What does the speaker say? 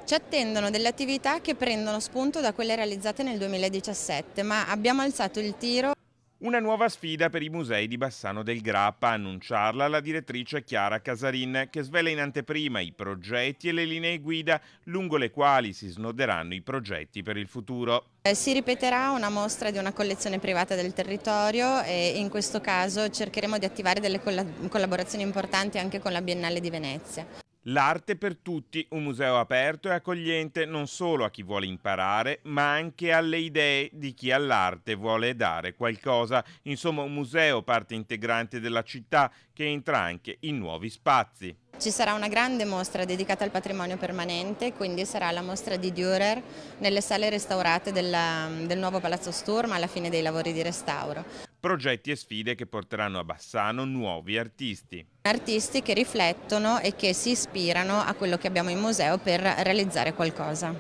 Ci attendono delle attività che prendono spunto da quelle realizzate nel 2017, ma abbiamo alzato il tiro. Una nuova sfida per i musei di Bassano del Grappa, a annunciarla la direttrice Chiara Casarin, che svela in anteprima i progetti e le linee guida lungo le quali si snoderanno i progetti per il futuro. Si ripeterà una mostra di una collezione privata del territorio e in questo caso cercheremo di attivare delle collaborazioni importanti anche con la Biennale di Venezia. L'arte per tutti, un museo aperto e accogliente non solo a chi vuole imparare, ma anche alle idee di chi all'arte vuole dare qualcosa. Insomma, un museo parte integrante della città che entra anche in nuovi spazi. Ci sarà una grande mostra dedicata al patrimonio permanente, quindi sarà la mostra di Dürer nelle sale restaurate del nuovo Palazzo Sturm alla fine dei lavori di restauro. Progetti e sfide che porteranno a Bassano nuovi artisti. Artisti che riflettono e che si ispirano a quello che abbiamo in museo per realizzare qualcosa.